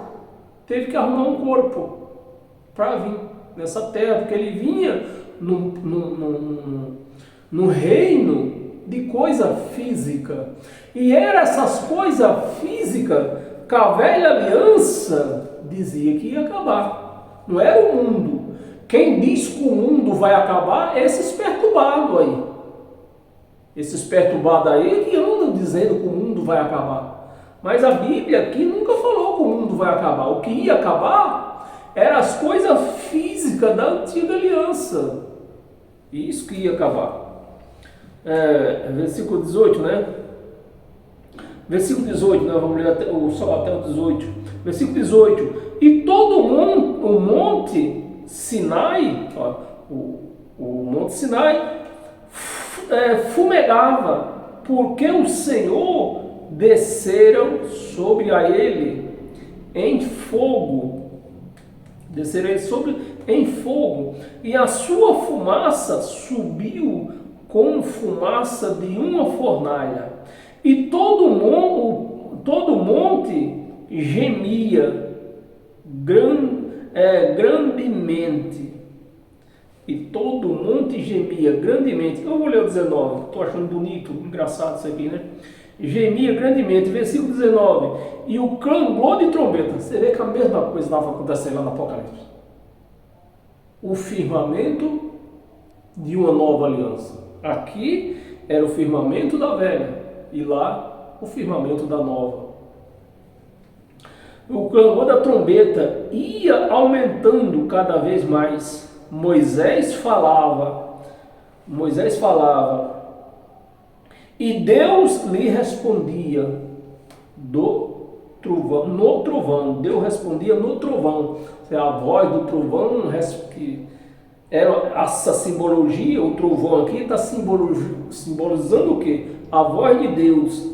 Teve que arrumar um corpo para vir nessa terra, porque ele vinha no reino de coisa física. E eram essas coisas físicas que a velha aliança dizia que ia acabar. Não era o mundo. Quem diz que o mundo vai acabar é esses perturbados aí. Esses perturbados aí que andam dizendo que o mundo vai acabar. Mas a Bíblia aqui nunca falou que o mundo vai acabar. O que ia acabar eram as coisas físicas da antiga aliança. Isso que ia acabar. Versículo 18, né? Versículo 18, nós vamos ler só até o 18. Versículo 18. E todo o monte Sinai, ó, o monte Sinai fumegava, porque o Senhor desceram sobre a ele em fogo. Desceram ele sobre em fogo, e a sua fumaça subiu como fumaça de uma fornalha. E todo o monte gemia grandemente. E todo o monte gemia grandemente. Eu vou ler o 19, estou achando bonito, engraçado isso aqui, né? Gemia grandemente, versículo 19. E o clamor de trombeta. Você vê que a mesma coisa estava acontecendo lá no Apocalipse. O firmamento de uma nova aliança. Aqui era o firmamento da velha. E lá, o firmamento da nova. O clamor da trombeta ia aumentando cada vez mais. Moisés falava, e Deus lhe respondia no trovão. Deus respondia no trovão. A voz do trovão, que era essa simbologia, o trovão aqui está simbolizando o quê? A voz de Deus.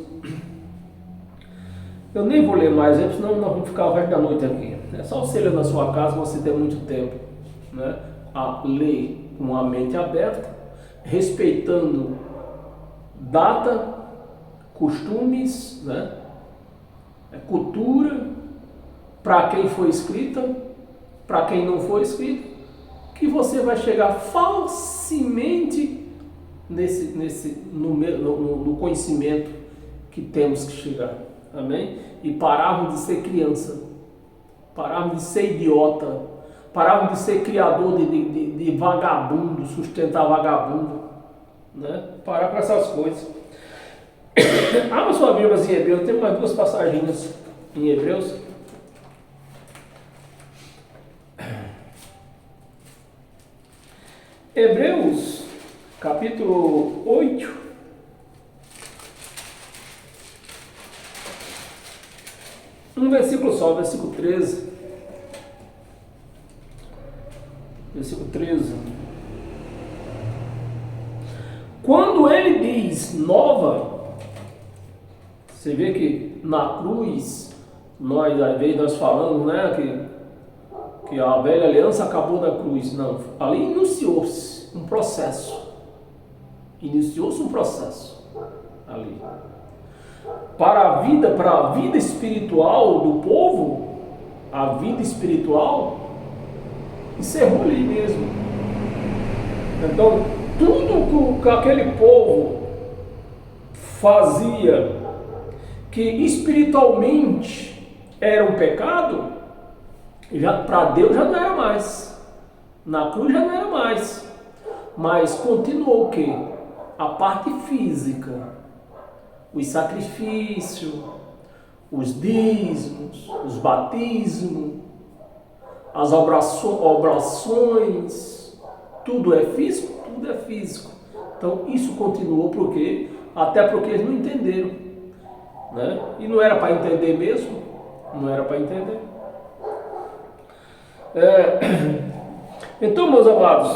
Eu nem vou ler mais, senão nós vamos ficar o resto da noite aqui. É só você ler na sua casa, você tem muito tempo, né? A ler com a mente aberta, respeitando data, costumes, né? Cultura, para quem foi escrita, para quem não foi escrita, que você vai chegar facilmente no conhecimento que temos que chegar. Amém? E pararmos de ser criança, pararmos de ser idiota, pararmos de ser criador de vagabundo, sustentar vagabundo, né? Parar com essas coisas. Abra sua Bíblia em Hebreus, tem mais duas passagens em Hebreus. Hebreus, capítulo 8. Um versículo só, versículo 13. Versículo 13. Quando ele diz nova, você vê que na cruz, às vezes nós falamos, né, que a velha aliança acabou na cruz. Não, ali iniciou-se um processo. Iniciou-se um processo ali. Para a vida espiritual do povo, a vida espiritual encerrou ali mesmo. Então, tudo que aquele povo fazia que espiritualmente era um pecado, para Deus já não era mais. Na cruz já não era mais. Mas continuou o quê? A parte física. Os sacrifícios, os dízimos, os batismos, as oblações, tudo é físico? Tudo é físico. Então isso continuou por quê? Até porque eles não entenderam, né? E não era para entender mesmo, não era para entender. Então, meus amados,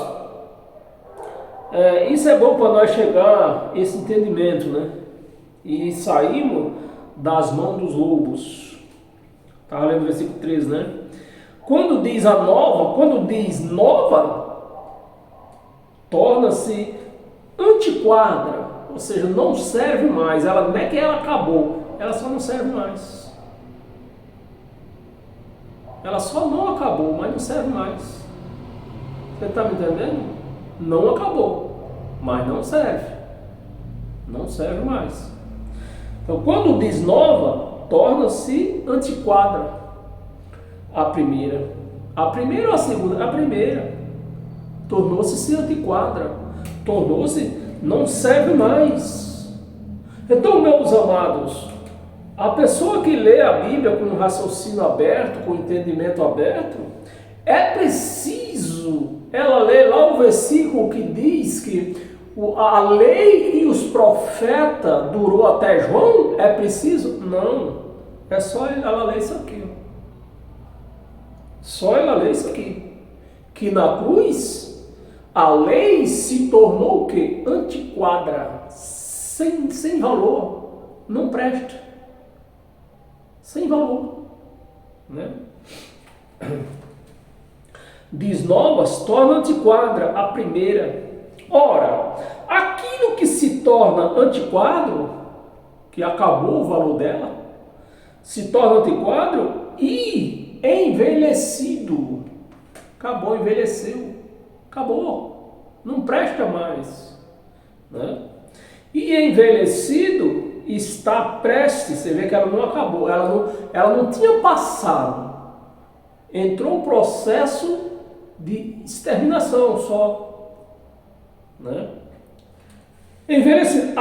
isso é bom para nós chegar a esse entendimento, né? E saímos das mãos dos lobos. Estava lendo o versículo 13, né? Quando diz nova, torna-se antiquada, ou seja, não serve mais. Ela não é que ela acabou, ela só não serve mais. Ela só não acabou, mas não serve mais. Você está me entendendo? Não acabou, mas não serve. Não serve mais. Então, quando diz nova, torna-se antiquada. A primeira ou a segunda? A primeira. Tornou-se antiquada. Tornou-se, não serve mais. Então, meus amados, A pessoa que lê a Bíblia com um raciocínio aberto, com um entendimento aberto, é preciso ela ler lá o versículo que diz que a lei e os profetas durou até João? É preciso? Não. É só ela ler isso aqui. Só ela ler isso aqui. Que na cruz, a lei se tornou o quê? Antiquada. Sem valor. Não presta. Sem valor. Né? Diz novas, torna antiquadra a primeira. Ora, aquilo que se torna antiquadro, que acabou o valor dela, se torna antiquadro e envelhecido. Acabou, envelheceu. Acabou. Não presta mais. Né? E envelhecido está prestes, você vê que ela não acabou, ela não tinha passado. Entrou um processo de exterminação só. Né? Envelhecido,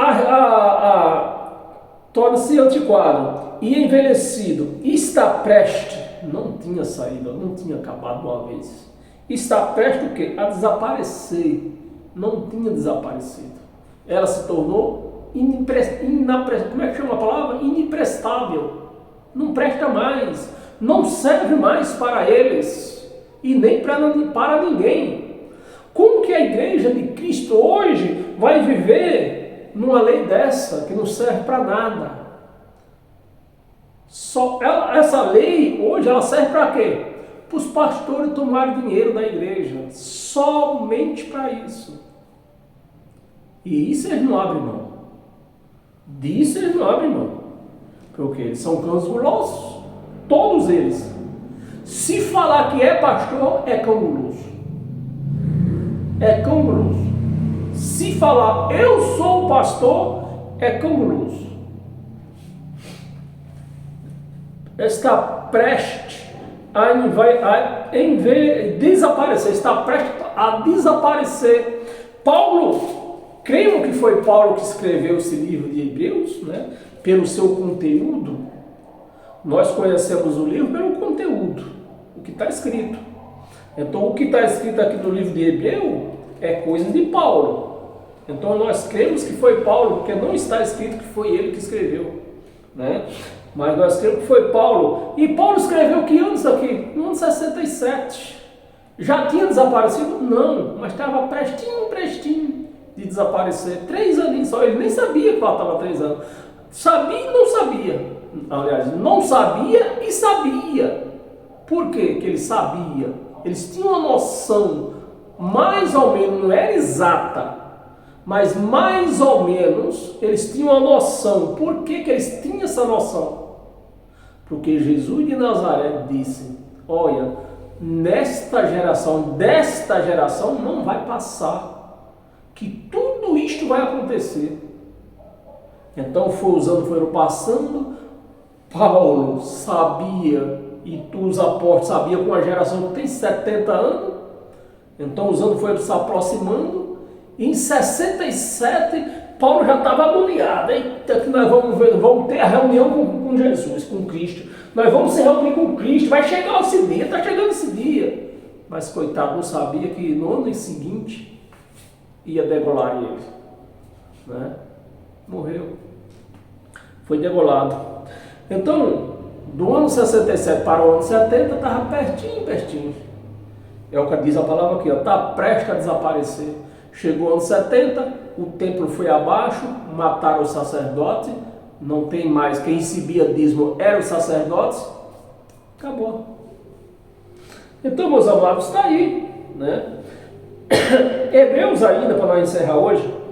torna-se antiquado e envelhecido, está prestes, não tinha saído, não tinha acabado uma vez. Está prestes o quê? A desaparecer. Não tinha desaparecido. Ela se tornou como é que chama a palavra? Inimprestável. Não presta mais. Não serve mais para eles. E nem para ninguém. Como que a igreja de Cristo hoje vai viver numa lei dessa que não serve para nada? Essa lei hoje ela serve para quê? Para os pastores tomarem dinheiro da igreja. Somente para isso. E isso eles não abrem mão. Disso eles não abrem mão. Porque eles são cães gulosos. Todos eles. Se falar que é pastor, é cão guloso. É cão guloso. Se falar eu sou o pastor, é cão guloso. Está prestes a desaparecer. Está prestes a desaparecer. Paulo, creio que foi Paulo que escreveu esse livro de Hebreus, né? Pelo seu conteúdo. Nós conhecemos o livro pelo conteúdo, o que está escrito. Então, o que está escrito aqui no livro de Hebreu é coisa de Paulo. Então, nós cremos que foi Paulo, porque não está escrito que foi ele que escreveu. Né? Mas nós cremos que foi Paulo. E Paulo escreveu que anos aqui? No ano 67. Já tinha desaparecido? Não, mas estava prestinho de desaparecer. 3 aninhos só. Ele nem sabia que faltava 3 anos. Sabia e não sabia. Aliás, não sabia e sabia. Por quê que ele sabia? Eles tinham uma noção, mais ou menos, não era exata, mas mais ou menos eles tinham uma noção. Por que eles tinham essa noção? Porque Jesus de Nazaré disse: olha, desta geração não vai passar, que tudo isto vai acontecer. Então os anos foram passando, Paulo sabia, e os apóstolos sabiam, com uma geração que tem 70 anos, então os anos foram se aproximando, e em 67, Paulo já estava agoniado. Eita, que nós vamos ter a reunião com Jesus, com Cristo, nós vamos se reunir com Cristo, vai chegar esse dia, está chegando esse dia. Mas coitado, não sabia que no ano seguinte ia degolar ele, né? Morreu, foi degolado. Então, do ano 67 para o ano 70, estava pertinho. É o que diz a palavra aqui, está prestes a desaparecer. Chegou o ano 70, o templo foi abaixo, mataram os sacerdotes, não tem mais, quem recebia dízimo eram os sacerdotes, acabou. Então, meus amados, está aí, né? Hebreus ainda, para nós encerrar hoje,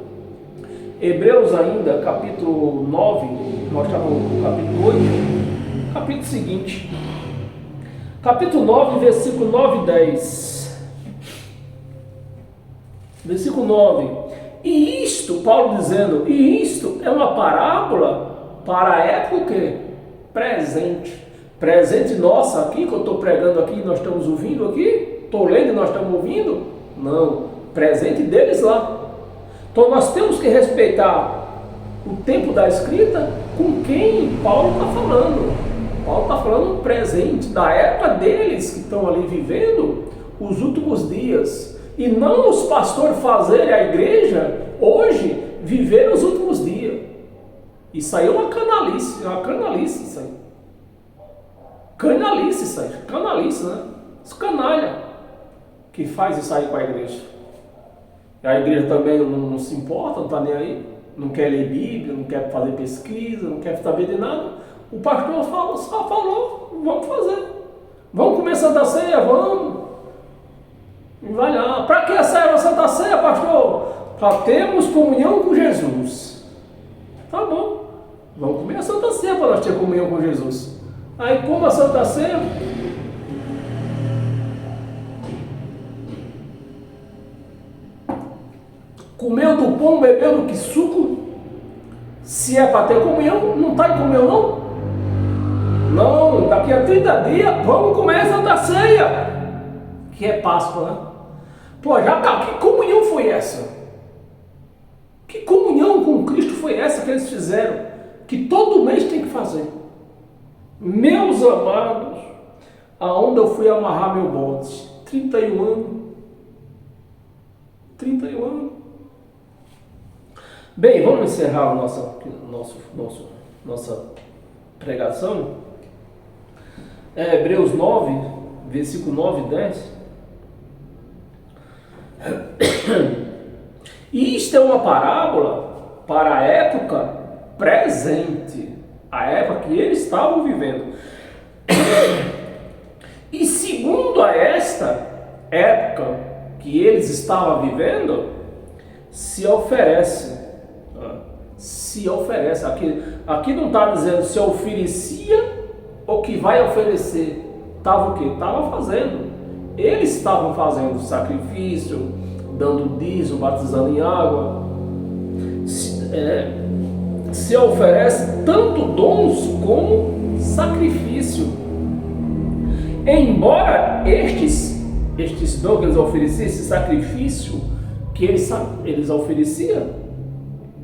Hebreus ainda, capítulo 9, nós estamos no capítulo 8, capítulo seguinte, capítulo 9, versículo 9 e 10. Versículo 9. E isto, Paulo dizendo, e isto é uma parábola para a época presente. Presente nossa aqui, que eu estou pregando aqui, nós estamos ouvindo aqui, estou lendo e nós estamos ouvindo? Não, presente deles lá. Então nós temos que respeitar o tempo da escrita com quem Paulo está falando. Paulo está falando presente, da época deles que estão ali vivendo os últimos dias. E não os pastores fazerem a igreja hoje viver os últimos dias. Isso aí é uma canalice isso aí. Canalice isso aí, canalice, né? Os canalha que faz isso aí com a igreja. E a igreja também não se importa, não está nem aí, não quer ler Bíblia, não quer fazer pesquisa, não quer saber de nada. O pastor só falou, vamos fazer. Vamos comer Santa Ceia, vamos. E vai lá. Para que serve a Santa Ceia, pastor? Para termos comunhão com Jesus. Tá bom. Vamos comer a Santa Ceia para nós ter comunhão com Jesus. Aí como a Santa Ceia. Comeu do pão, bebeu do que suco. Se é para ter comunhão, não está em comunhão não? Não, daqui a 30 dias vamos comer a Santa Ceia. Que é Páscoa, né? Pô, já tá, que comunhão foi essa? Que comunhão com Cristo foi essa que eles fizeram? Que todo mês tem que fazer. Meus amados, aonde eu fui amarrar meu bode? 31 anos. 31 anos. Bem, vamos encerrar a nossa pregação. Hebreus 9, versículo 9 e 10. Isto é uma parábola para a época presente, a época que eles estavam vivendo. E segundo a esta época que eles estavam vivendo, se oferece. Aqui não está dizendo se oferecia ou que vai oferecer. Estava o quê? Estava fazendo. Eles estavam fazendo sacrifício, dando dízimo, batizando em água. Se oferece tanto dons como sacrifício. Embora estes dons que eles ofereciam, esse sacrifício que eles ofereciam,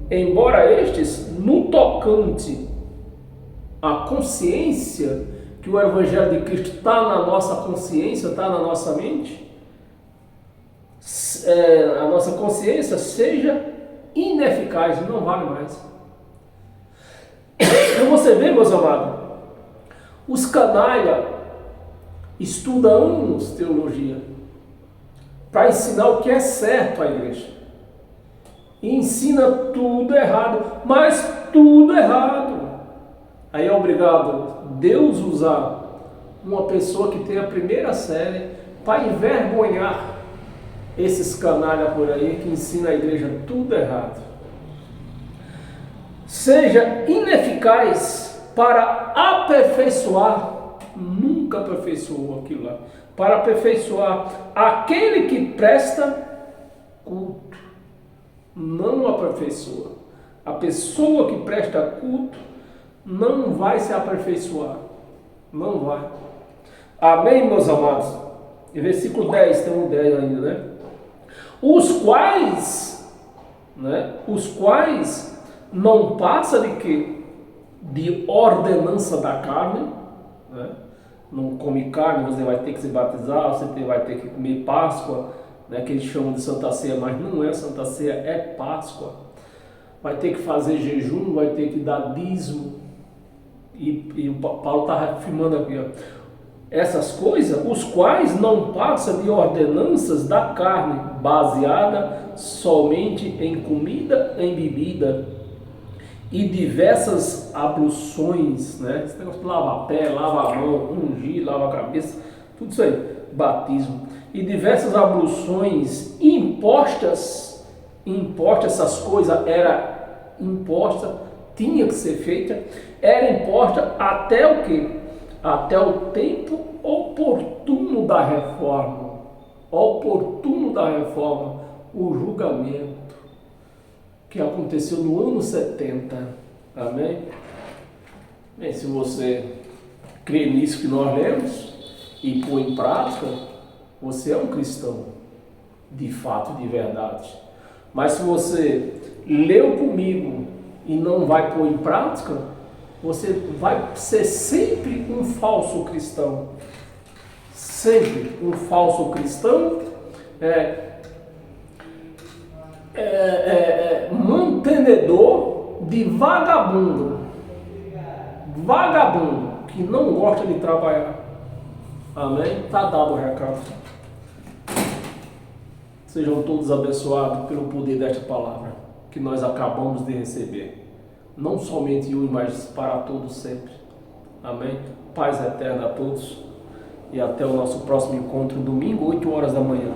embora estes, no tocante à consciência, que o Evangelho de Cristo está na nossa consciência, está na nossa mente, a nossa consciência seja ineficaz, não vale mais. Então você vê, meus amados, os canalha estudam anos teologia para ensinar o que é certo à igreja. E ensina tudo errado, mas tudo errado. Aí é obrigado Deus usar uma pessoa que tem a primeira série para envergonhar esses canalha por aí que ensina a igreja tudo errado. Seja ineficaz para aperfeiçoar, nunca aperfeiçoou aquilo lá, para aperfeiçoar aquele que presta culto. Não aperfeiçoa. A pessoa que presta culto não vai se aperfeiçoar. Não vai. Amém, meus amados? E versículo 10, tem um 10 ainda, né? Os quais não passa de quê? De ordenança da carne, né? Não come carne, você vai ter que se batizar, você vai ter que comer Páscoa, né, que eles chamam de Santa Ceia, mas não é Santa Ceia, é Páscoa. Vai ter que fazer jejum, vai ter que dar dízimo. E o Paulo está afirmando aqui, ó, essas coisas, os quais não passam de ordenanças da carne, baseada somente em comida, em bebida e diversas abluções, né? Esse negócio de lavar pé, lavar a mão, ungir, lavar a cabeça, tudo isso aí, batismo. E diversas abluções impostas, essas coisas era imposta, tinha que ser feita, era imposta até o quê? Até o tempo oportuno da reforma. Oportuno da reforma, o julgamento que aconteceu no ano 70. Amém? Bem, se você crê nisso que nós lemos e põe em prática, você é um cristão de fato, de verdade. Mas se você leu comigo e não vai pôr em prática, você vai ser sempre um falso cristão. Sempre um falso cristão, mantenedor de vagabundo. Vagabundo que não gosta de trabalhar. Amém? Tá dado o recado. Sejam todos abençoados pelo poder desta palavra que nós acabamos de receber. Não somente hoje, mas para todos sempre. Amém? Paz eterna a todos. E até o nosso próximo encontro, domingo, 8 horas da manhã.